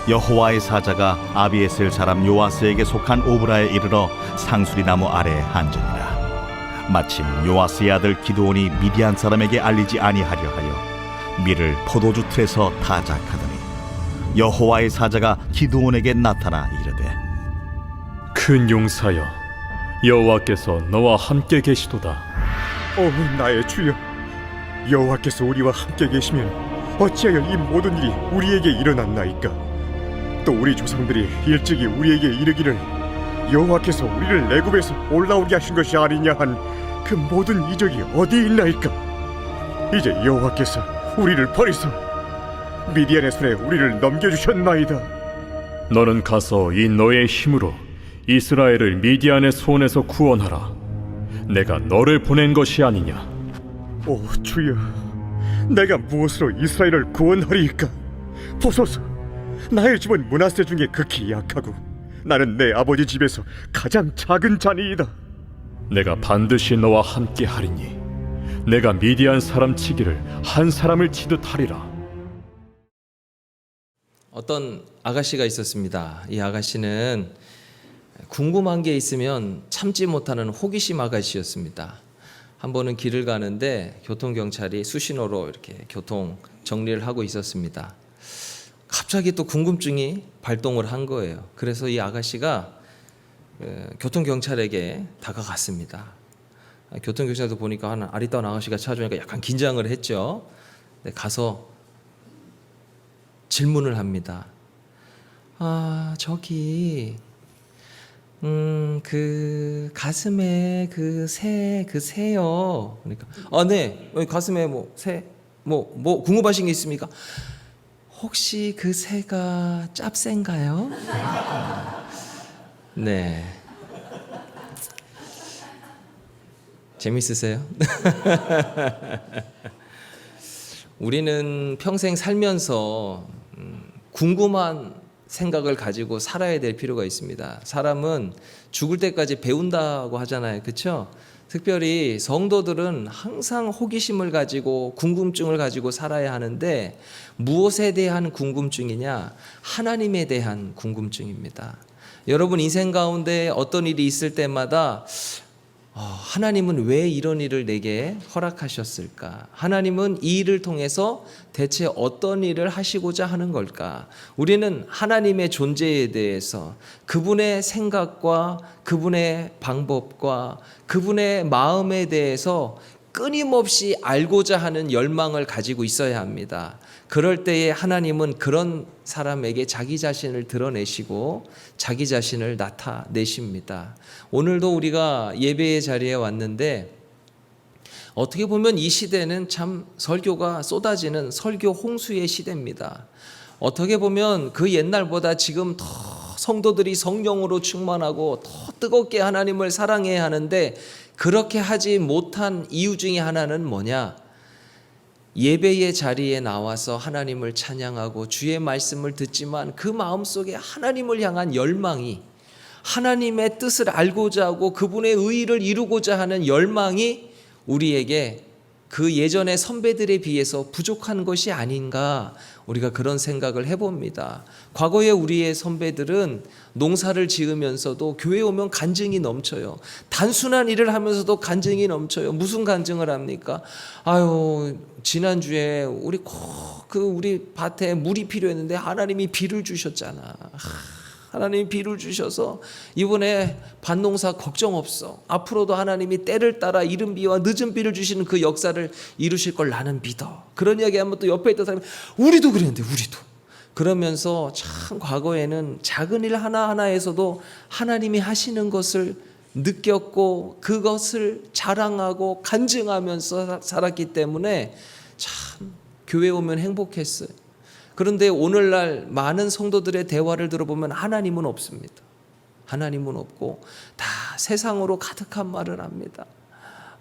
여호와의 사자가 아비에셀 사람 요아스에게 속한 오브라에 이르러 상수리 나무 아래에 앉으니라. 마침 요아스의 아들 기드온이 미디안 사람에게 알리지 아니하려 하여 밀을 포도주 틀에서 타작하더니 여호와의 사자가 기드온에게 나타나 이르되, 큰 용사여, 여호와께서 너와 함께 계시도다. 나의 주여, 여호와께서 우리와 함께 계시면 어찌하여 이 모든 일이 우리에게 일어났나이까? 또 우리 조상들이 일찍이 우리에게 이르기를 여호와께서 우리를 애굽에서 올라오게 하신 것이 아니냐 한 그 모든 이적이 어디 있나이까? 이제 여호와께서 우리를 버리소 미디안의 손에 우리를 넘겨주셨나이다. 너는 가서 이 너의 힘으로 이스라엘을 미디안의 손에서 구원하라. 내가 너를 보낸 것이 아니냐. 오 주여, 내가 무엇으로 이스라엘을 구원하리이까? 보소서, 나의 집은 므낫세 중에 극히 약하고 나는 내 아버지 집에서 가장 작은 자니이다. 내가 반드시 너와 함께 하리니 내가 미디안 사람 치기를 한 사람을 치듯 하리라. 어떤 아가씨가 있었습니다. 이 아가씨는 궁금한 게 있으면 참지 못하는 호기심 아가씨였습니다. 한 번은 길을 가는데 교통경찰이 수신호로 이렇게 교통 정리를 하고 있었습니다. 갑자기 또 궁금증이 발동을 한 거예요. 그래서 이 아가씨가 교통경찰에게 다가갔습니다. 교통경찰도 보니까 한 아리따운 아가씨가 찾아오니까 약간 긴장을 했죠. 가서 질문을 합니다. 저기 그 가슴에 그 새요. 그러니까 네. 가슴에 새 궁금하신 게 있습니까? 혹시 그 새가 짭새인가요? 네. 재밌으세요? 우리는 평생 살면서 궁금한 생각을 가지고 살아야 될 필요가 있습니다. 사람은 죽을 때까지 배운다고 하잖아요. 그렇죠? 특별히 성도들은 항상 호기심을 가지고 궁금증을 가지고 살아야 하는데 무엇에 대한 궁금증이냐? 하나님에 대한 궁금증입니다. 여러분 인생 가운데 어떤 일이 있을 때마다 하나님은 왜 이런 일을 내게 허락하셨을까? 하나님은 이 일을 통해서 대체 어떤 일을 하시고자 하는 걸까? 우리는 하나님의 존재에 대해서 그분의 생각과 그분의 방법과 그분의 마음에 대해서 끊임없이 알고자 하는 열망을 가지고 있어야 합니다. 그럴 때에 하나님은 그런 사람에게 자기 자신을 드러내시고 자기 자신을 나타내십니다. 오늘도 우리가 예배의 자리에 왔는데 어떻게 보면 이 시대는 참 설교가 쏟아지는 설교 홍수의 시대입니다. 어떻게 보면 그 옛날보다 지금 더 성도들이 성령으로 충만하고 더 뜨겁게 하나님을 사랑해야 하는데 그렇게 하지 못한 이유 중에 하나는 뭐냐? 예배의 자리에 나와서 하나님을 찬양하고 주의 말씀을 듣지만 그 마음속에 하나님을 향한 열망이, 하나님의 뜻을 알고자 하고 그분의 의의를 이루고자 하는 열망이 우리에게 그 예전의 선배들에 비해서 부족한 것이 아닌가, 우리가 그런 생각을 해봅니다. 과거에 우리의 선배들은 농사를 지으면서도 교회 오면 간증이 넘쳐요. 단순한 일을 하면서도 간증이 넘쳐요. 무슨 간증을 합니까? 지난주에 우리 밭에 물이 필요했는데 하나님이 비를 주셨잖아. 하나님이 비를 주셔서 이번에 밭농사 걱정 없어. 앞으로도 하나님이 때를 따라 이른 비와 늦은 비를 주시는 그 역사를 이루실 걸 나는 믿어. 그런 이야기하면 또 옆에 있던 사람이 우리도 그랬는데 우리도. 그러면서 참 과거에는 작은 일 하나하나에서도 하나님이 하시는 것을 느꼈고 그것을 자랑하고 간증하면서 살았기 때문에 참 교회 오면 행복했어요. 그런데 오늘날 많은 성도들의 대화를 들어보면 하나님은 없습니다. 하나님은 없고 다 세상으로 가득한 말을 합니다.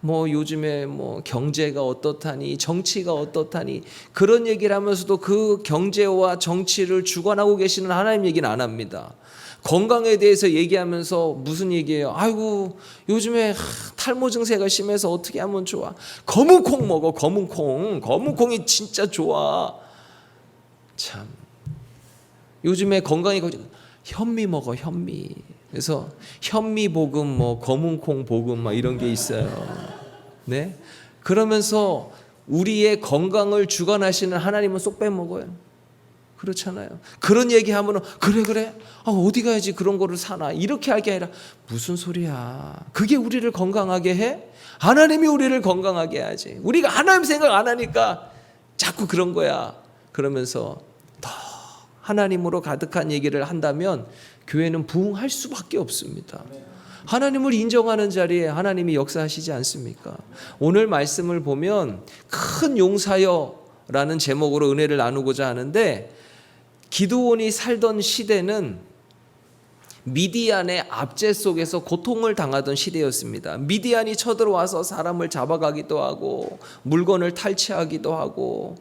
요즘에 경제가 어떻다니, 정치가 어떻다니, 그런 얘기를 하면서도 그 경제와 정치를 주관하고 계시는 하나님 얘기는 안 합니다. 건강에 대해서 얘기하면서 무슨 얘기예요? 요즘에 탈모 증세가 심해서 어떻게 하면 좋아? 검은 콩 먹어. 검은 콩이 진짜 좋아. 참 요즘에 건강이 현미 먹어, 현미. 그래서 현미 볶음, 뭐 검은콩 볶음 막 이런 게 있어요. 네? 그러면서 우리의 건강을 주관하시는 하나님은 쏙 빼먹어요. 그렇잖아요. 그런 얘기하면 그래 어디 가야지 그런 거를 사나 이렇게 할 게 아니라 무슨 소리야. 그게 우리를 건강하게 해? 하나님이 우리를 건강하게 해야지. 우리가 하나님 생각 안 하니까 자꾸 그런 거야. 그러면서 더 하나님으로 가득한 얘기를 한다면 교회는 부흥할 수밖에 없습니다. 하나님을 인정하는 자리에 하나님이 역사하시지 않습니까? 오늘 말씀을 보면 큰 용사여라는 제목으로 은혜를 나누고자 하는데, 기드온이 살던 시대는 미디안의 압제 속에서 고통을 당하던 시대였습니다. 미디안이 쳐들어와서 사람을 잡아가기도 하고 물건을 탈취하기도 하고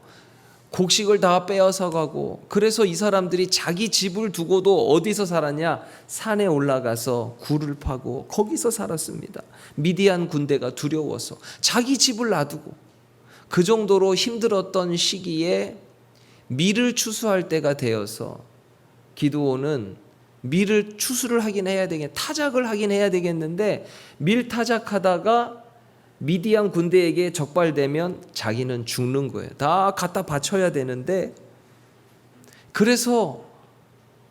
곡식을 다 빼앗아 가고, 그래서 이 사람들이 자기 집을 두고도 어디서 살았냐? 산에 올라가서 굴을 파고 거기서 살았습니다. 미디안 군대가 두려워서 자기 집을 놔두고. 그 정도로 힘들었던 시기에 밀을 추수할 때가 되어서 기드온은 밀을 추수를 하긴 해야 되겠, 타작을 하긴 해야 되겠는데, 밀 타작하다가 미디안 군대에게 적발되면 자기는 죽는 거예요. 다 갖다 바쳐야 되는데, 그래서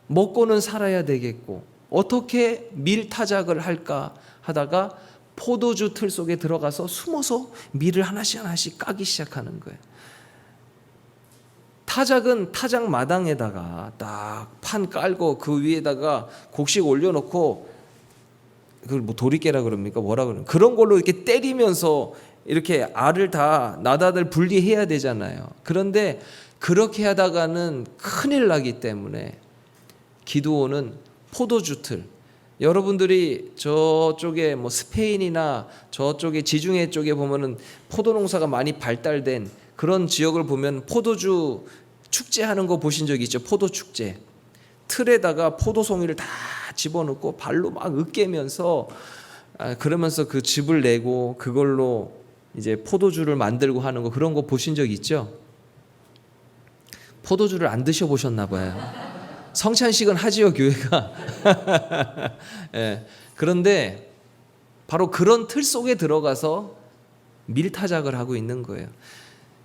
먹고는 살아야 되겠고 어떻게 밀 타작을 할까 하다가 포도주 틀 속에 들어가서 숨어서 밀을 하나씩 까기 시작하는 거예요. 타작은 타작 마당에다가 딱 판 깔고 그 위에다가 곡식 올려놓고, 그걸 뭐 도리깨라 그럽니까? 뭐라 그러는, 그런 걸로 이렇게 때리면서 이렇게 알을 다 나다들 분리해야 되잖아요. 그런데 그렇게 하다가는 큰일 나기 때문에 기드온은 포도주 틀, 여러분들이 저쪽에 뭐 스페인이나 저쪽에 지중해 쪽에 보면은 포도 농사가 많이 발달된 그런 지역을 보면 포도주 축제하는 거 보신 적 있죠? 포도 축제. 틀에다가 포도송이를 다 집어넣고 발로 막 으깨면서 그러면서 그 즙을 내고 그걸로 이제 포도주를 만들고 하는 거, 그런 거 보신 적 있죠? 포도주를 안 드셔보셨나 봐요. 성찬식은 하지요, 교회가. 예. 그런데 바로 그런 틀 속에 들어가서 밀타작을 하고 있는 거예요.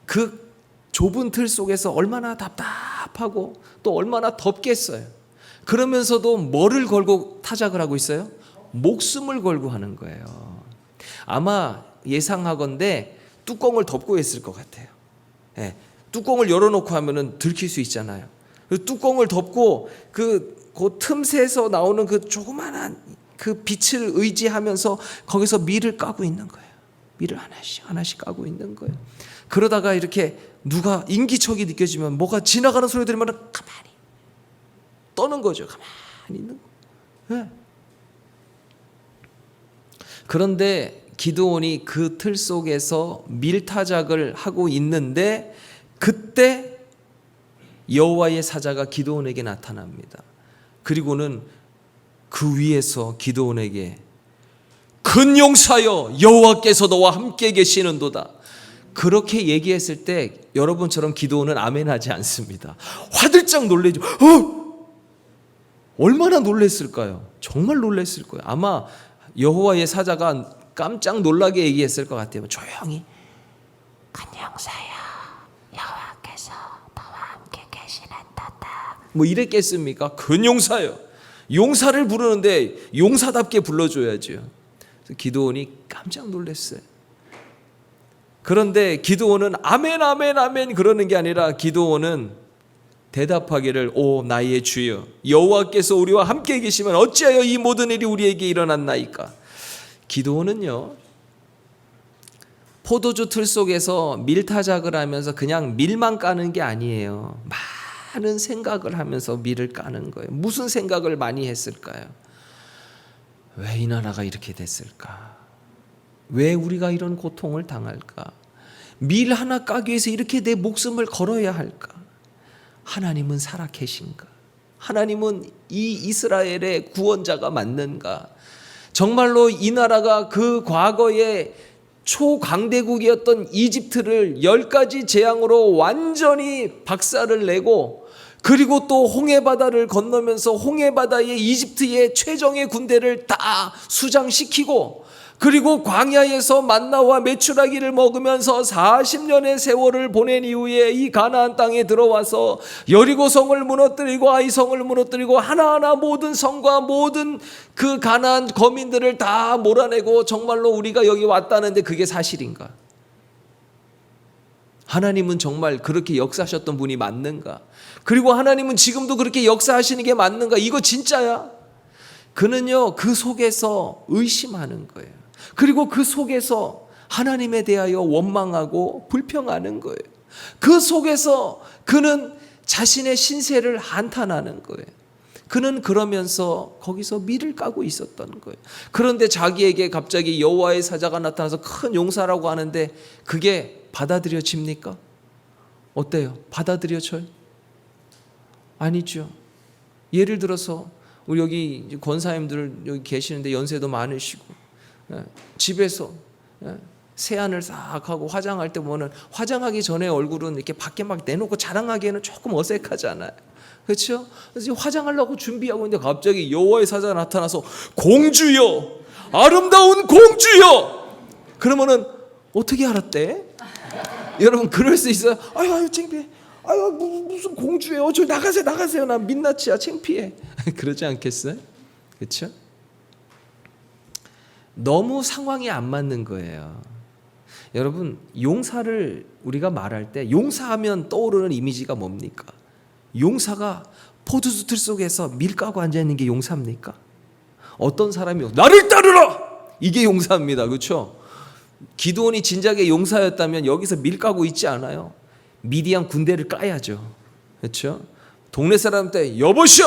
그 좁은 틀 속에서 얼마나 답답하고 또 얼마나 덥겠어요. 그러면서도 뭐를 걸고 타작을 하고 있어요? 목숨을 걸고 하는 거예요. 아마 예상하건대 뚜껑을 덮고 했을 것 같아요. 예. 뚜껑을 열어놓고 하면은 들킬 수 있잖아요. 그 뚜껑을 덮고 그 틈새에서 나오는 그 조그만한 그 빛을 의지하면서 거기서 밀을 까고 있는 거예요. 밀을 하나씩 까고 있는 거예요. 그러다가 이렇게 누가 인기척이 느껴지면, 뭐가 지나가는 소리 들으면 가만히 떠는 거죠. 가만히 있는 거예요. 네. 그런데 기드온이 그 틀 속에서 밀타작을 하고 있는데, 그때 여호와의 사자가 기드온에게 나타납니다. 그리고는 그 위에서 기드온에게 큰 용사여, 여호와께서 너와 함께 계시는도다, 그렇게 얘기했을 때 여러분처럼 기드온은 아멘하지 않습니다. 화들짝 놀래죠. 얼마나 놀랬을까요? 정말 놀랬을 거예요. 아마 여호와의 사자가 깜짝 놀라게 얘기했을 것 같아요. 조용히, 큰 용사여, 여호와께서 너와 함께 계시는도다, 뭐 이랬겠습니까? 큰 용사여. 용사를 부르는데 용사답게 불러줘야죠. 기드온이 깜짝 놀랐어요. 그런데 기드온은 아멘 아멘 아멘 그러는 게 아니라, 기드온은 대답하기를, 오 나의 주여, 여호와께서 우리와 함께 계시면 어찌하여 이 모든 일이 우리에게 일어났나이까. 기드온은요, 포도주 틀 속에서 밀타작을 하면서 그냥 밀만 까는 게 아니에요. 많은 생각을 하면서 밀을 까는 거예요. 무슨 생각을 많이 했을까요? 왜 이 나라가 이렇게 됐을까? 왜 우리가 이런 고통을 당할까? 밀 하나 까기 위해서 이렇게 내 목숨을 걸어야 할까? 하나님은 살아 계신가? 하나님은 이 이스라엘의 구원자가 맞는가? 정말로 이 나라가 그 과거에 초강대국이었던 이집트를 10가지 재앙으로 완전히 박살을 내고, 그리고 또 홍해바다를 건너면서 홍해바다의 이집트의 최정예 군대를 다 수장시키고, 그리고 광야에서 만나와 메추라기를 먹으면서 40년의 세월을 보낸 이후에 이 가나안 땅에 들어와서 여리고성을 무너뜨리고 아이성을 무너뜨리고 하나하나 모든 성과 모든 그 가나안 거민들을 다 몰아내고, 정말로 우리가 여기 왔다는데 그게 사실인가? 하나님은 정말 그렇게 역사하셨던 분이 맞는가? 그리고 하나님은 지금도 그렇게 역사하시는 게 맞는가? 이거 진짜야? 그는요, 그 속에서 의심하는 거예요. 그리고 그 속에서 하나님에 대하여 원망하고 불평하는 거예요. 그 속에서 그는 자신의 신세를 한탄하는 거예요. 그는 그러면서 거기서 밀을 까고 있었던 거예요. 그런데 자기에게 갑자기 여호와의 사자가 나타나서 큰 용사라고 하는데 그게 받아들여집니까? 어때요? 받아들여져요? 아니죠. 예를 들어서 우리 여기 권사님들 여기 계시는데 연세도 많으시고, 집에서 세안을 싹 하고 화장할 때 보면 화장하기 전에 얼굴은 이렇게 밖에 막 내놓고 자랑하기에는 조금 어색하잖아요. 그렇죠? 그래서 화장하려고 준비하고 있는데 갑자기 여호와의 사자가 나타나서 공주여, 아름다운 공주여. 그러면은 어떻게 알았대? 여러분 그럴 수 있어요. 아유 창피해. 아유 무슨 공주예요? 저 나가세요. 나 민낯이야, 창피해. 그러지 않겠어요? 그렇죠? 너무 상황이 안 맞는 거예요. 여러분, 용사를 우리가 말할 때 용사하면 떠오르는 이미지가 뭡니까? 용사가 포도주 틀 속에서 밀 까고 앉아있는 게 용사입니까? 어떤 사람이 나를 따르라! 이게 용사입니다. 그렇죠? 기드온이 진작에 용사였다면 여기서 밀 까고 있지 않아요. 미디안 군대를 까야죠. 그렇죠? 동네 사람한테 여보시오!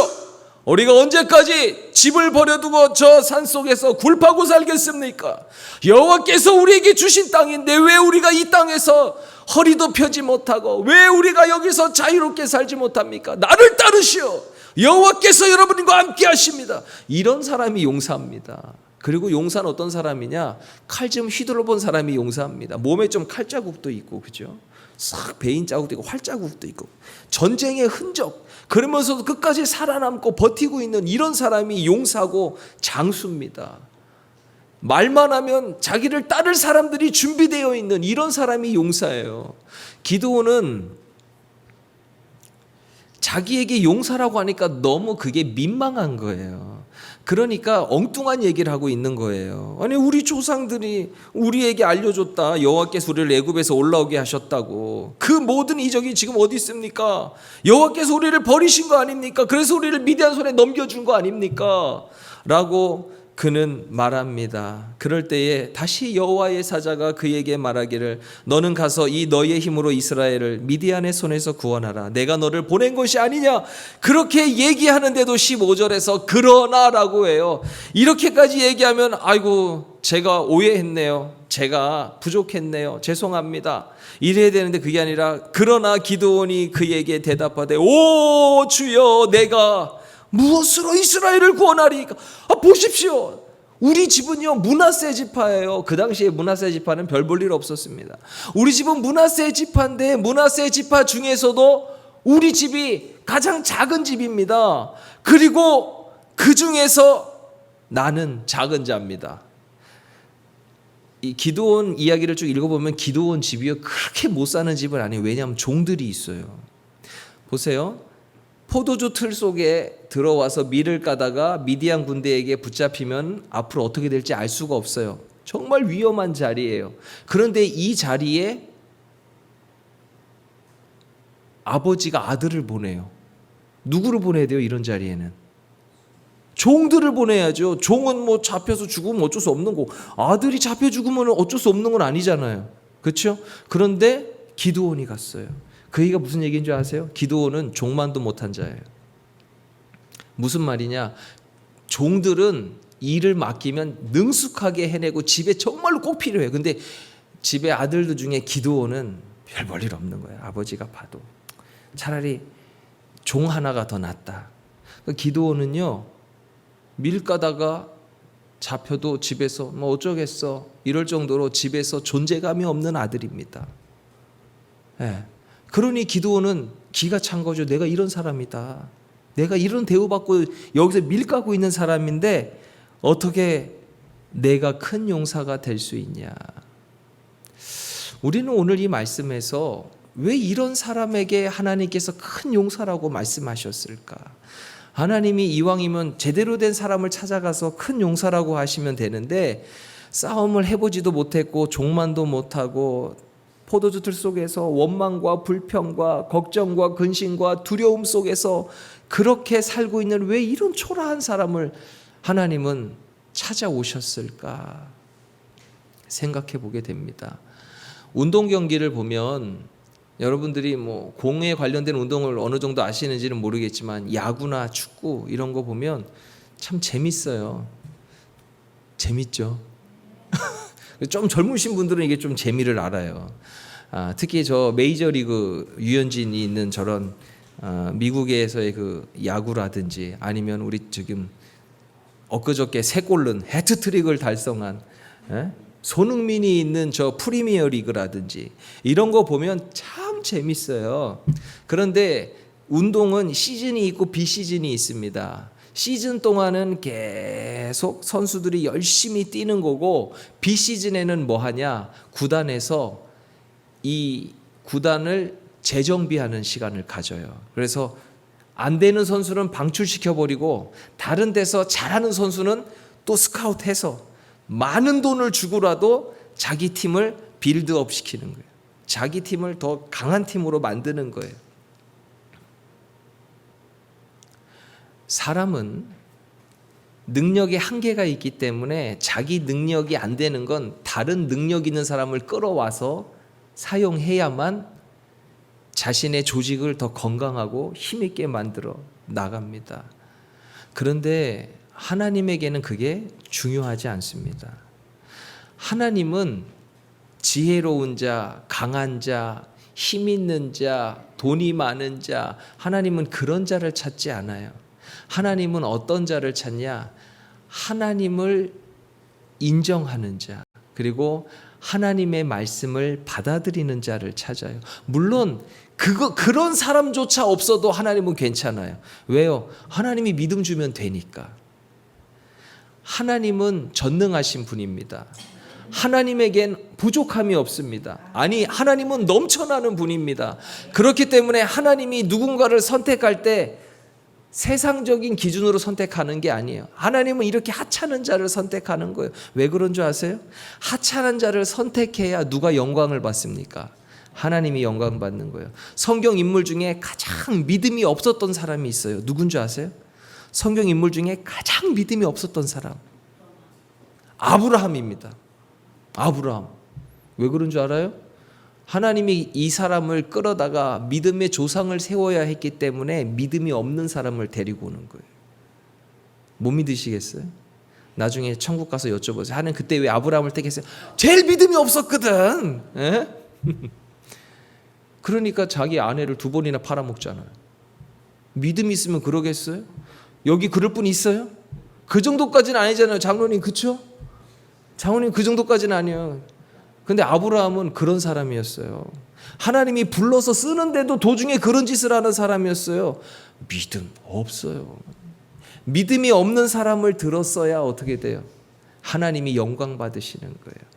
우리가 언제까지 집을 버려두고 저 산속에서 굴파고 살겠습니까? 여호와께서 우리에게 주신 땅인데 왜 우리가 이 땅에서 허리도 펴지 못하고 왜 우리가 여기서 자유롭게 살지 못합니까? 나를 따르시오. 여호와께서 여러분과 함께 하십니다. 이런 사람이 용사입니다. 그리고 용사는 어떤 사람이냐? 칼 좀 휘둘러 본 사람이 용사입니다. 몸에 좀 칼자국도 있고, 그죠? 싹 베인 자국도 있고 활자국도 있고 전쟁의 흔적, 그러면서도 끝까지 살아남고 버티고 있는 이런 사람이 용사고 장수입니다. 말만 하면 자기를 따를 사람들이 준비되어 있는 이런 사람이 용사예요. 기드온은 자기에게 용사라고 하니까 너무 그게 민망한 거예요. 그러니까 엉뚱한 얘기를 하고 있는 거예요. 아니 우리 조상들이 우리에게 알려줬다. 여호와께서 우리를 애굽에서 올라오게 하셨다고. 그 모든 이적이 지금 어디 있습니까? 여호와께서 우리를 버리신 거 아닙니까? 그래서 우리를 미디안 손에 넘겨준 거 아닙니까? 라고 그는 말합니다. 그럴 때에 다시 여호와의 사자가 그에게 말하기를 너는 가서 이 너의 힘으로 이스라엘을 미디안의 손에서 구원하라. 내가 너를 보낸 것이 아니냐. 그렇게 얘기하는데도 15절에서 그러나라고 해요. 이렇게까지 얘기하면 아이고 제가 오해했네요. 제가 부족했네요. 죄송합니다. 이래야 되는데 그게 아니라 그러나 기드온이 그에게 대답하되 오 주여 내가 무엇으로 이스라엘을 구원하리까? 보십시오. 우리 집은요 므낫세 지파예요. 그 당시에 므낫세 지파는 별 볼 일 없었습니다. 우리 집은 므낫세 지파인데 므낫세 지파 중에서도 우리 집이 가장 작은 집입니다. 그리고 그 중에서 나는 작은 자입니다. 이 기드온 이야기를 쭉 읽어보면 기드온 집이요 그렇게 못 사는 집은 아니에요. 왜냐하면 종들이 있어요. 보세요. 포도주 틀 속에 들어와서 밀을 까다가 미디안 군대에게 붙잡히면 앞으로 어떻게 될지 알 수가 없어요. 정말 위험한 자리예요. 그런데 이 자리에 아버지가 아들을 보내요. 누구를 보내야 돼요? 이런 자리에는 종들을 보내야죠. 종은 뭐 잡혀서 죽으면 어쩔 수 없는 거고 아들이 잡혀 죽으면 어쩔 수 없는 건 아니잖아요. 그렇죠? 그런데 기드온이 갔어요. 그 얘기가 무슨 얘기인 줄 아세요? 기드온은 종만도 못한 자예요. 무슨 말이냐? 종들은 일을 맡기면 능숙하게 해내고 집에 정말로 꼭 필요해요. 근데 집에 아들들 중에 기드온은 별 볼 일 없는 거예요. 아버지가 봐도 차라리 종 하나가 더 낫다. 기드온은요 밀 까다가 잡혀도 집에서 뭐 어쩌겠어 이럴 정도로 집에서 존재감이 없는 아들입니다. 네. 그러니 기드온은 기가 찬 거죠. 내가 이런 사람이다. 내가 이런 대우받고 여기서 밀가고 있는 사람인데 어떻게 내가 큰 용사가 될 수 있냐. 우리는 오늘 이 말씀에서 왜 이런 사람에게 하나님께서 큰 용사라고 말씀하셨을까? 하나님이 이왕이면 제대로 된 사람을 찾아가서 큰 용사라고 하시면 되는데 싸움을 해보지도 못했고 종만도 못하고 포도주 틀 속에서 원망과 불평과 걱정과 근심과 두려움 속에서 그렇게 살고 있는 왜 이런 초라한 사람을 하나님은 찾아오셨을까 생각해 보게 됩니다. 운동 경기를 보면 여러분들이 뭐 공에 관련된 운동을 어느 정도 아시는지는 모르겠지만 야구나 축구 이런 거 보면 참 재밌어요. 재밌죠. 좀 젊으신 분들은 이게 좀 재미를 알아요. 특히 저 메이저리그 유현진이 있는 저런 미국에서의 그 야구라든지 아니면 우리 지금 엊그저께 3골 넣은 해트트릭을 달성한 손흥민이 있는 저 프리미어 리그라든지 이런 거 보면 참 재밌어요. 그런데 운동은 시즌이 있고 비시즌이 있습니다. 시즌 동안은 계속 선수들이 열심히 뛰는 거고 비시즌에는 뭐 하냐? 구단에서 이 구단을 재정비하는 시간을 가져요. 그래서 안 되는 선수는 방출시켜버리고 다른 데서 잘하는 선수는 또 스카우트해서 많은 돈을 주고라도 자기 팀을 빌드업 시키는 거예요. 자기 팀을 더 강한 팀으로 만드는 거예요. 사람은 능력에 한계가 있기 때문에 자기 능력이 안 되는 건 다른 능력 있는 사람을 끌어와서 사용해야만 자신의 조직을 더 건강하고 힘있게 만들어 나갑니다. 그런데 하나님에게는 그게 중요하지 않습니다. 하나님은 지혜로운 자, 강한 자, 힘 있는 자, 돈이 많은 자, 하나님은 그런 자를 찾지 않아요. 하나님은 어떤 자를 찾냐? 하나님을 인정하는 자, 그리고 하나님의 말씀을 받아들이는 자를 찾아요. 물론 그런 사람조차 없어도 하나님은 괜찮아요. 왜요? 하나님이 믿음 주면 되니까. 하나님은 전능하신 분입니다. 하나님에겐 부족함이 없습니다. 아니, 하나님은 넘쳐나는 분입니다. 그렇기 때문에 하나님이 누군가를 선택할 때 세상적인 기준으로 선택하는 게 아니에요. 하나님은 이렇게 하찮은 자를 선택하는 거예요. 왜 그런 줄 아세요? 하찮은 자를 선택해야 누가 영광을 받습니까? 하나님이 영광 받는 거예요. 성경 인물 중에 가장 믿음이 없었던 사람이 있어요. 누군지 아세요? 성경 인물 중에 가장 믿음이 없었던 사람, 아브라함입니다. 아브라함. 왜 그런 줄 알아요? 하나님이 이 사람을 끌어다가 믿음의 조상을 세워야 했기 때문에 믿음이 없는 사람을 데리고 오는 거예요. 못 믿으시겠어요? 나중에 천국 가서 여쭤보세요. 하나님 그때 왜 아브라함을 택했어요? 제일 믿음이 없었거든. 에? 그러니까 자기 아내를 2번이나 팔아먹잖아요. 믿음 있으면 그러겠어요? 여기 그럴 분 있어요? 그 정도까지는 아니잖아요. 장로님, 그쵸? 장로님 그 정도까지는 아니에요. 근데 아브라함은 그런 사람이었어요. 하나님이 불러서 쓰는데도 도중에 그런 짓을 하는 사람이었어요. 믿음 없어요. 믿음이 없는 사람을 들었어야 어떻게 돼요? 하나님이 영광 받으시는 거예요.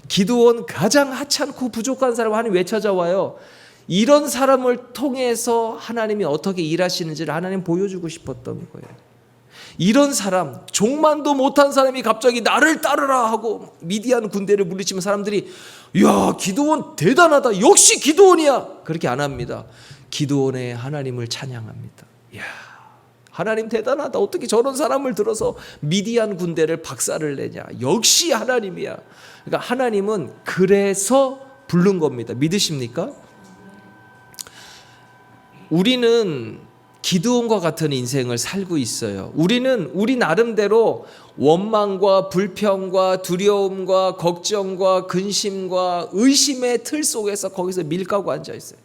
기드온 가장 하찮고 부족한 사람 하나님 왜 찾아와요? 이런 사람을 통해서 하나님이 어떻게 일하시는지를 하나님 보여주고 싶었던 거예요. 이런 사람, 종만도 못한 사람이 갑자기 나를 따르라 하고 미디안 군대를 물리치면 사람들이 야, 기드온 대단하다. 역시 기드온이야. 그렇게 안 합니다. 기드온의 하나님을 찬양합니다. 야, 하나님 대단하다. 어떻게 저런 사람을 들어서 미디안 군대를 박살을 내냐. 역시 하나님이야. 그러니까 하나님은 그래서 부른 겁니다. 믿으십니까? 우리는 기드온과 같은 인생을 살고 있어요. 우리는 우리 나름대로 원망과 불평과 두려움과 걱정과 근심과 의심의 틀 속에서 거기서 밀가고 앉아 있어요.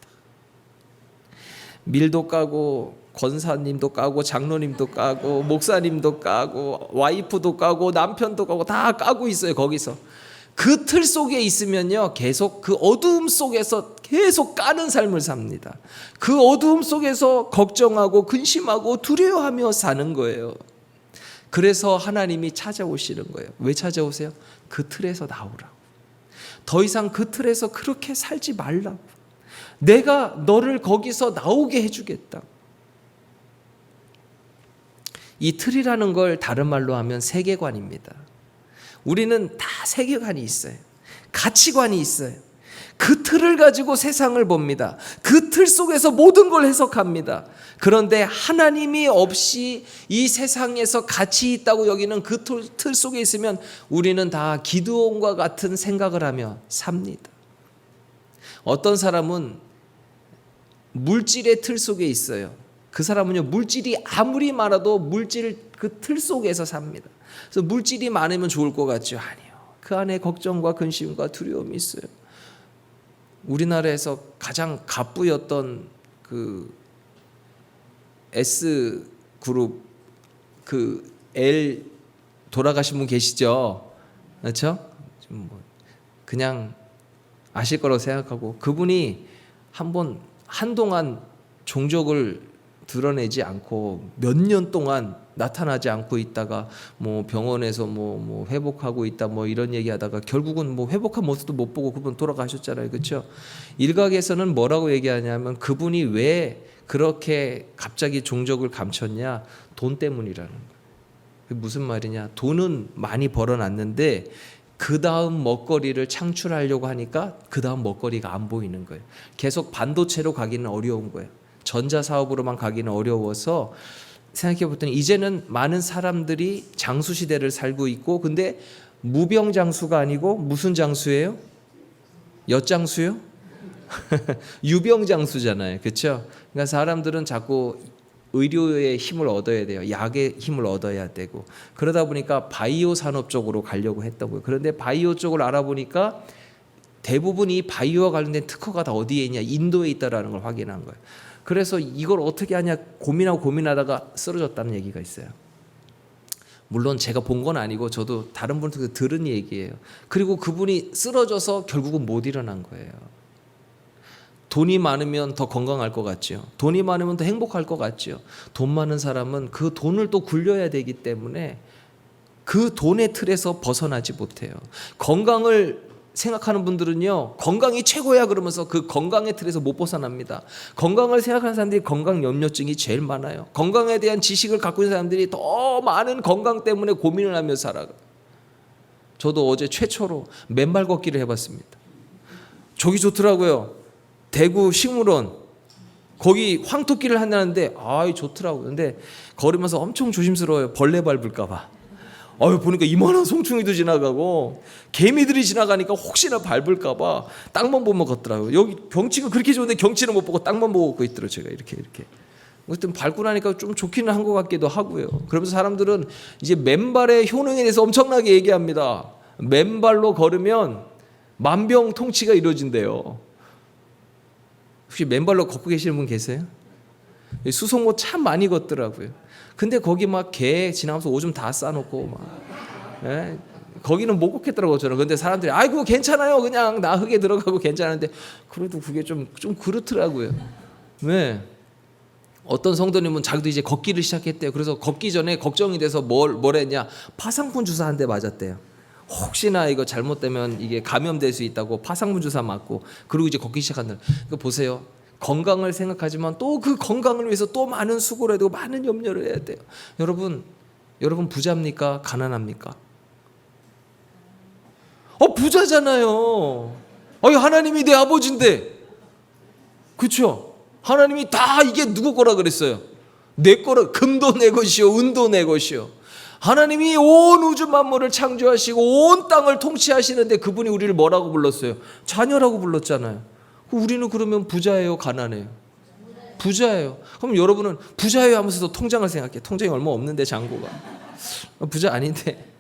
밀도 까고 권사님도 까고 장로님도 까고 목사님도 까고 와이프도 까고 남편도 까고 다 까고 있어요. 거기서 그 틀 속에 있으면요 계속 그 어두움 속에서 계속 까는 삶을 삽니다. 그 어두움 속에서 걱정하고 근심하고 두려워하며 사는 거예요. 그래서 하나님이 찾아오시는 거예요. 왜 찾아오세요? 그 틀에서 나오라고. 더 이상 그 틀에서 그렇게 살지 말라고. 내가 너를 거기서 나오게 해주겠다. 이 틀이라는 걸 다른 말로 하면 세계관입니다. 우리는 다 세계관이 있어요. 가치관이 있어요. 그 틀을 가지고 세상을 봅니다. 그 틀 속에서 모든 걸 해석합니다. 그런데 하나님이 없이 이 세상에서 가치 있다고 여기는 그 틀 속에 있으면 우리는 다 기드온과 같은 생각을 하며 삽니다. 어떤 사람은 물질의 틀 속에 있어요. 그 사람은요, 물질이 아무리 많아도 물질 그 틀 속에서 삽니다. 그래서 물질이 많으면 좋을 것 같죠? 아니요. 그 안에 걱정과 근심과 두려움이 있어요. 우리나라에서 가장 갑부였던 그 S 그룹 그 L 돌아가신 분 계시죠? 그렇죠? 그냥 아실 거라고 생각하고, 그분이 한동안 종족을 드러내지 않고 몇 년 동안 나타나지 않고 있다가 뭐 병원에서 뭐 회복하고 있다 뭐 이런 얘기하다가 결국은 뭐 회복한 모습도 못 보고 그분 돌아가셨잖아요. 그렇죠? 일각에서는 뭐라고 얘기하냐면 그분이 왜 그렇게 갑자기 종족을 감췄냐? 돈 때문이라는 거예요. 그게 무슨 말이냐? 돈은 많이 벌어놨는데 그 다음 먹거리를 창출하려고 하니까 그 다음 먹거리가 안 보이는 거예요. 계속 반도체로 가기는 어려운 거예요. 전자사업으로만 가기는 어려워서 생각해 봤더니 이제는 많은 사람들이 장수 시대를 살고 있고, 근데 무병장수가 아니고 무슨 장수예요? 엿장수요? 유병장수잖아요. 그렇죠? 그러니까 사람들은 자꾸 의료의 힘을 얻어야 돼요. 약의 힘을 얻어야 되고, 그러다 보니까 바이오 산업 쪽으로 가려고 했다고요. 그런데 바이오 쪽을 알아보니까 대부분 이 바이오와 관련된 특허가 다 어디에 있냐? 인도에 있다라는 걸 확인한 거예요. 그래서 이걸 어떻게 하냐 고민하다가 쓰러졌다는 얘기가 있어요. 물론 제가 본 건 아니고 저도 다른 분한테 들은 얘기예요. 그리고 그분이 쓰러져서 결국은 못 일어난 거예요. 돈이 많으면 더 건강할 것 같죠. 돈이 많으면 더 행복할 것 같죠. 돈 많은 사람은 그 돈을 또 굴려야 되기 때문에 그 돈의 틀에서 벗어나지 못해요. 건강을 생각하는 분들은요, 건강이 최고야 그러면서 그 건강의 틀에서 못 벗어납니다. 건강을 생각하는 사람들이 건강 염려증이 제일 많아요. 건강에 대한 지식을 갖고 있는 사람들이 더 많은 건강 때문에 고민을 하며 살아가요. 저도 어제 최초로 맨발 걷기를 해봤습니다. 저기 좋더라고요. 대구 식물원 거기 황토길을 한다는데 좋더라고요. 근데 걸으면서 엄청 조심스러워요. 벌레 밟을까 봐. 보니까 이만한 송충이도 지나가고 개미들이 지나가니까 혹시나 밟을까 봐 땅만 보면 걷더라고요. 여기 경치가 그렇게 좋은데 경치는 못 보고 땅만 보고 걷고 있더라고요. 제가 이렇게 어쨌든 밟고 나니까 좀 좋기는 한 것 같기도 하고요. 그러면서 사람들은 이제 맨발의 효능에 대해서 엄청나게 얘기합니다. 맨발로 걸으면 만병통치가 이루어진대요. 혹시 맨발로 걷고 계시는 분 계세요? 수송모 참 많이 걷더라고요. 근데 거기 막 개 지나가면서 오줌 다 싸놓고 거기는 못 걷겠더라고요. 저는. 근데 사람들이 아이고 괜찮아요, 그냥 나 흙에 들어가고 괜찮은데, 그래도 그게 좀 그렇더라고요. 네. 어떤 성도님은 자기도 이제 걷기를 시작했대요. 그래서 걷기 전에 걱정이 돼서 뭘 했냐? 파상풍 주사 한 대 맞았대요. 혹시나 이거 잘못되면 이게 감염될 수 있다고 파상풍 주사 맞고, 그리고 이제 걷기 시작한다. 그러니까 보세요. 건강을 생각하지만 또 그 건강을 위해서 또 많은 수고를 해야 되고 많은 염려를 해야 돼요. 여러분 부자입니까? 가난합니까? 부자잖아요. 하나님이 내 아버지인데, 그렇죠? 하나님이 다 이게 누구 거라 그랬어요? 내 거라. 금도 내 것이요 은도 내 것이요. 하나님이 온 우주 만물을 창조하시고 온 땅을 통치하시는데 그분이 우리를 뭐라고 불렀어요? 자녀라고 불렀잖아요. 우리는 그러면 부자예요, 가난해요? 부자예요. 그럼 여러분은 부자예요 하면서도 통장을 생각해. 통장이 얼마 없는데 잔고가. 부자 아닌데.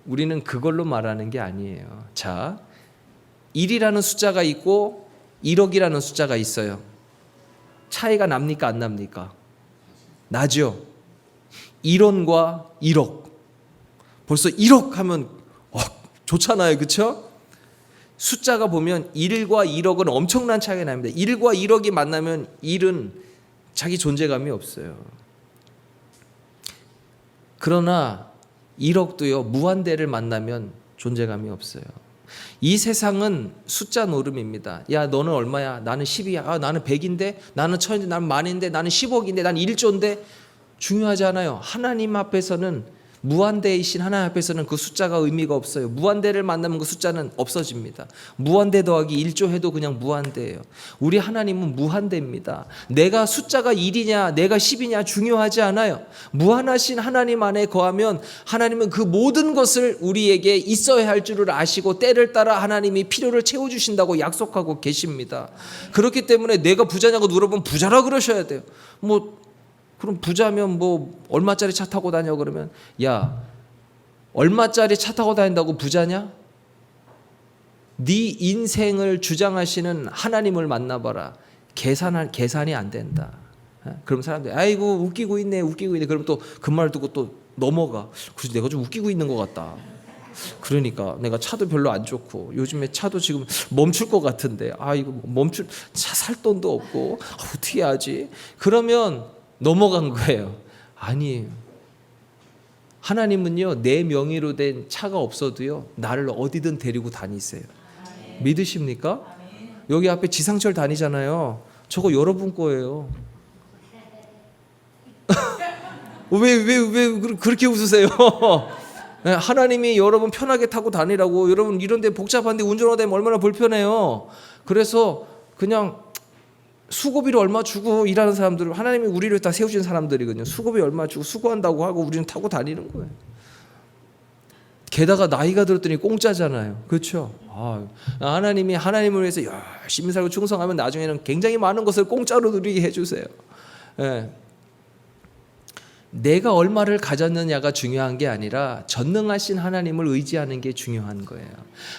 우리는 그걸로 말하는 게 아니에요. 자, 1이라는 숫자가 있고 1억이라는 숫자가 있어요. 차이가 납니까 안 납니까? 나죠. 1원과 1억. 벌써 1억 하면 좋잖아요. 그렇죠? 숫자가 보면 1과 1억은 엄청난 차이가 납니다. 1과 1억이 만나면 1은 자기 존재감이 없어요. 그러나 1억도요, 무한대를 만나면 존재감이 없어요. 이 세상은 숫자 노름입니다. 야, 너는 얼마야? 나는 10이야. 아, 나는 100인데, 나는 1000인데, 나는 만인데, 나는 10억인데, 나는 1조인데. 중요하지 않아요. 하나님 앞에서는, 무한대이신 하나님 앞에서는 그 숫자가 의미가 없어요. 무한대를 만나면 그 숫자는 없어집니다. 무한대 더하기 1조 해도 그냥 무한대예요. 우리 하나님은 무한대입니다. 내가 숫자가 1이냐 내가 10이냐 중요하지 않아요. 무한하신 하나님 안에 거하면 하나님은 그 모든 것을 우리에게 있어야 할 줄을 아시고 때를 따라 하나님이 필요를 채워주신다고 약속하고 계십니다. 그렇기 때문에 내가 부자냐고 물어보면 부자라 그러셔야 돼요. 그럼 부자면 얼마짜리 차 타고 다녀? 그러면 야, 얼마짜리 차 타고 다닌다고 부자냐? 네 인생을 주장하시는 하나님을 만나봐라. 계산이 안 된다. 그럼 사람들이 아이고 웃기고 있네. 그럼 또 그 말 듣고 또 넘어가. 그래서 내가 좀 웃기고 있는 것 같다. 그러니까 내가 차도 별로 안 좋고 요즘에 차도 지금 멈출 것 같은데 이거 차 살 돈도 없고 어떻게 하지? 그러면 넘어간 거예요. 아니에요. 하나님은요, 내 명의로 된 차가 없어도요, 나를 어디든 데리고 다니세요. 믿으십니까? 여기 앞에 지상철 다니잖아요. 저거 여러분 거예요. 왜 그렇게 웃으세요? 하나님이 여러분 편하게 타고 다니라고. 여러분 이런 데 복잡한데 운전하다 보면 얼마나 불편해요. 그래서 그냥 수고비를 얼마 주고 일하는 사람들을, 하나님이 우리를 다 세우신 사람들이거든요. 수고비 얼마 주고 수고한다고 하고 우리는 타고 다니는 거예요. 게다가 나이가 들었더니 공짜잖아요. 그렇죠? 하나님이 하나님을 위해서 열심히 살고 충성하면 나중에는 굉장히 많은 것을 공짜로 누리게 해주세요. 예. 내가 얼마를 가졌느냐가 중요한 게 아니라 전능하신 하나님을 의지하는 게 중요한 거예요.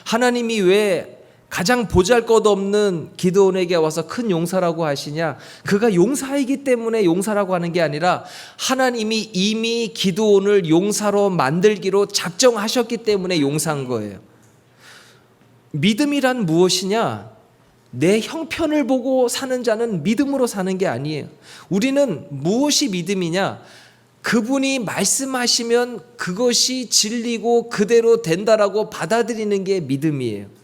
하나님이 왜 가장 보잘것없는 기드온에게 와서 큰 용사라고 하시냐? 그가 용사이기 때문에 용사라고 하는 게 아니라 하나님이 이미 기드온을 용사로 만들기로 작정하셨기 때문에 용사인 거예요. 믿음이란 무엇이냐? 내 형편을 보고 사는 자는 믿음으로 사는 게 아니에요. 우리는 무엇이 믿음이냐? 그분이 말씀하시면 그것이 진리고 그대로 된다라고 받아들이는 게 믿음이에요.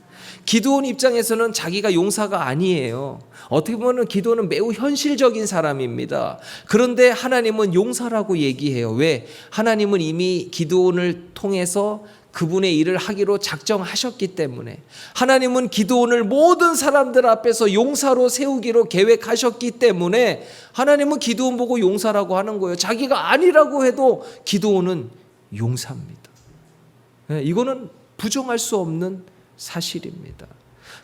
기드온 입장에서는 자기가 용사가 아니에요. 어떻게 보면 기드온은 매우 현실적인 사람입니다. 그런데 하나님은 용사라고 얘기해요. 왜? 하나님은 이미 기드온을 통해서 그분의 일을 하기로 작정하셨기 때문에. 하나님은 기드온을 모든 사람들 앞에서 용사로 세우기로 계획하셨기 때문에 하나님은 기드온 보고 용사라고 하는 거예요. 자기가 아니라고 해도 기드온은 용사입니다. 이거는 부정할 수 없는 사실입니다.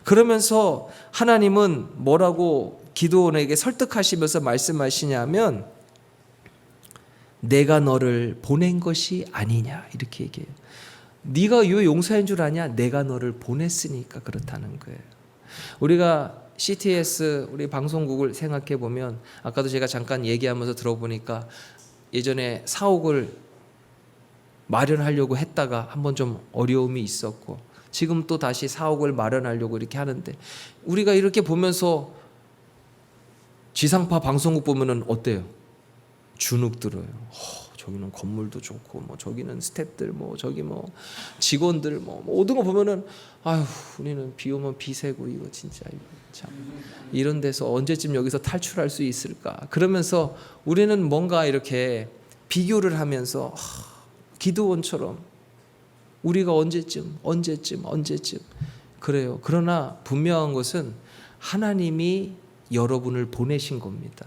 그러면서 하나님은 뭐라고 기드온에게 설득하시면서 말씀하시냐면 내가 너를 보낸 것이 아니냐 이렇게 얘기해요. 네가 왜 용사인 줄 아냐? 내가 너를 보냈으니까 그렇다는 거예요. 우리가 CTS 우리 방송국을 생각해 보면 아까도 제가 잠깐 얘기하면서 들어보니까 예전에 사옥을 마련하려고 했다가 한번 좀 어려움이 있었고 지금 또 다시 사옥을 마련하려고 이렇게 하는데 우리가 이렇게 보면서 지상파 방송국 보면은 어때요? 주눅 들어요. 저기는 건물도 좋고 저기는 스태프들 저기 직원들 모든 거 보면은 우리는 비 오면 비 새고 이거 진짜 이거 참 이런 데서 언제쯤 여기서 탈출할 수 있을까? 그러면서 우리는 뭔가 이렇게 비교를 하면서 기드온처럼 우리가 언제쯤 그래요. 그러나 분명한 것은 하나님이 여러분을 보내신 겁니다.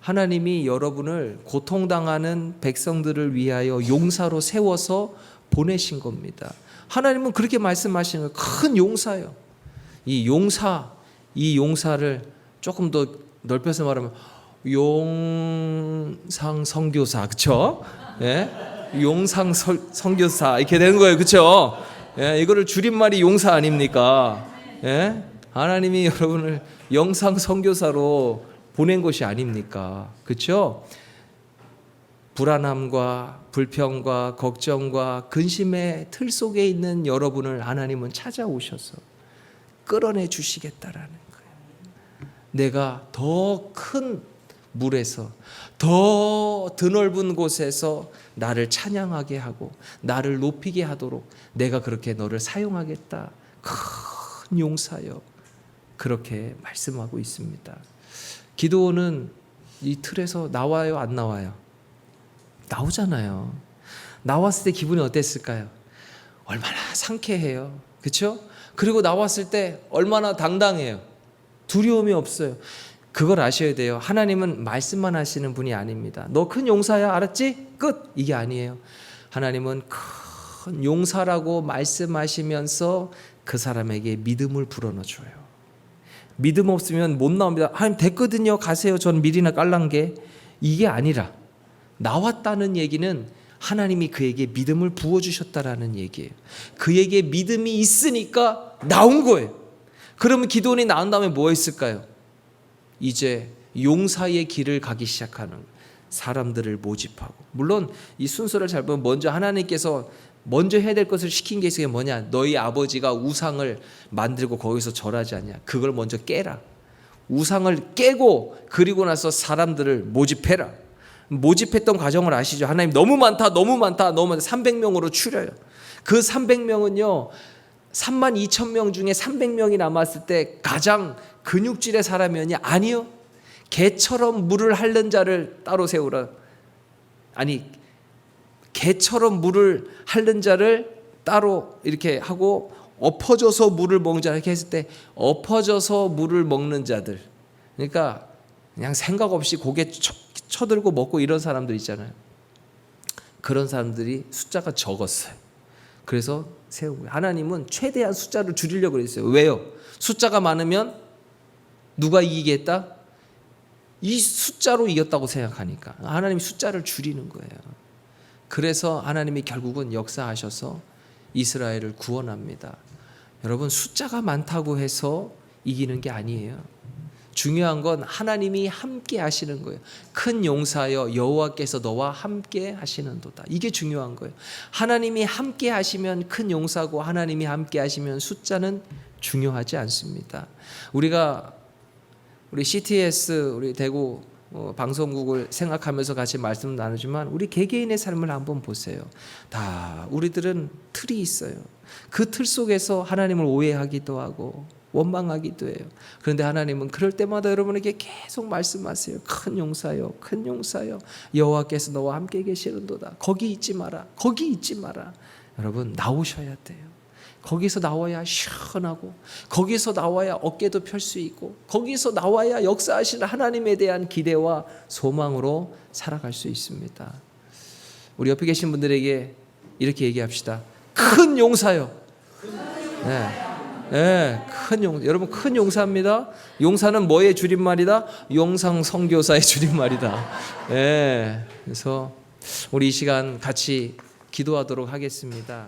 하나님이 여러분을 고통당하는 백성들을 위하여 용사로 세워서 보내신 겁니다. 하나님은 그렇게 말씀하시는 거예요. 큰 용사예요. 이 용사를 조금 더 넓혀서 말하면 용상 선교사, 그렇죠? 예? 용상 선교사 이렇게 되는 거예요, 그렇죠? 예, 이거를 줄임말이 용사 아닙니까? 예? 하나님이 여러분을 영상 선교사로 보낸 것이 아닙니까? 그렇죠? 불안함과 불평과 걱정과 근심의 틀 속에 있는 여러분을 하나님은 찾아오셔서 끌어내 주시겠다라는 거예요. 내가 더 큰 물에서 더 드넓은 곳에서 나를 찬양하게 하고 나를 높이게 하도록 내가 그렇게 너를 사용하겠다. 큰 용사여. 그렇게 말씀하고 있습니다. 기드온은 이 틀에서 나와요, 안 나와요? 나오잖아요. 나왔을 때 기분이 어땠을까요? 얼마나 상쾌해요. 그렇죠? 그리고 나왔을 때 얼마나 당당해요. 두려움이 없어요. 그걸 아셔야 돼요. 하나님은 말씀만 하시는 분이 아닙니다. 너 큰 용사야, 알았지? 끝! 이게 아니에요. 하나님은 큰 용사라고 말씀하시면서 그 사람에게 믿음을 불어넣어줘요. 믿음 없으면 못 나옵니다. 하나님 됐거든요, 가세요. 전 밀이나 깔란게. 이게 아니라 나왔다는 얘기는 하나님이 그에게 믿음을 부어주셨다라는 얘기예요. 그에게 믿음이 있으니까 나온 거예요. 그러면 기드온이 나온 다음에 뭐 했을까요? 이제 용사의 길을 가기 시작하는 거예요. 사람들을 모집하고. 물론 이 순서를 잘 보면 먼저 하나님께서 먼저 해야 될 것을 시킨 게 있어요. 뭐냐? 너희 아버지가 우상을 만들고 거기서 절하지 않냐? 그걸 먼저 깨라. 우상을 깨고 그리고 나서 사람들을 모집해라. 모집했던 과정을 아시죠? 하나님 너무 많다, 너무 많다, 너무 많다. 300명으로 추려요. 그 300명은요. 32,000명 중에 300명이 남았을 때 가장 근육질의 사람이었냐? 아니요. 개처럼 물을 핥는 자를 따로 세우라. 아니, 개처럼 물을 핥는 자를 따로 이렇게 하고 엎어져서 물을 먹는 자 이렇게 했을 때 엎어져서 물을 먹는 자들. 그러니까 그냥 생각 없이 고개 쳐들고 먹고 이런 사람들 있잖아요. 그런 사람들이 숫자가 적었어요. 그래서 세운 거예요. 하나님은 최대한 숫자를 줄이려고 그랬어요. 왜요? 숫자가 많으면 누가 이기겠다? 이 숫자로 이겼다고 생각하니까 하나님이 숫자를 줄이는 거예요. 그래서 하나님이 결국은 역사하셔서 이스라엘을 구원합니다. 여러분, 숫자가 많다고 해서 이기는 게 아니에요. 중요한 건 하나님이 함께 하시는 거예요. 큰 용사여 여호와께서 너와 함께 하시는도다. 이게 중요한 거예요. 하나님이 함께 하시면 큰 용사고 하나님이 함께 하시면 숫자는 중요하지 않습니다. 우리 CTS 우리 대구 방송국을 생각하면서 같이 말씀 나누지만 우리 개개인의 삶을 한번 보세요. 다 우리들은 틀이 있어요. 그 틀 속에서 하나님을 오해하기도 하고 원망하기도 해요. 그런데 하나님은 그럴 때마다 여러분에게 계속 말씀하세요. 큰 용사여, 큰 용사여, 여호와께서 너와 함께 계시는도다. 거기 있지 마라, 거기 있지 마라. 여러분, 나오셔야 돼요. 거기서 나와야 시원하고, 거기서 나와야 어깨도 펼 수 있고, 거기서 나와야 역사하실 하나님에 대한 기대와 소망으로 살아갈 수 있습니다. 우리 옆에 계신 분들에게 이렇게 얘기합시다. 큰 용사요. 네, 큰 용. 여러분, 큰 용사입니다. 용사는 뭐의 줄임말이다? 용상 선교사의 줄임말이다. 네, 그래서 우리 이 시간 같이 기도하도록 하겠습니다.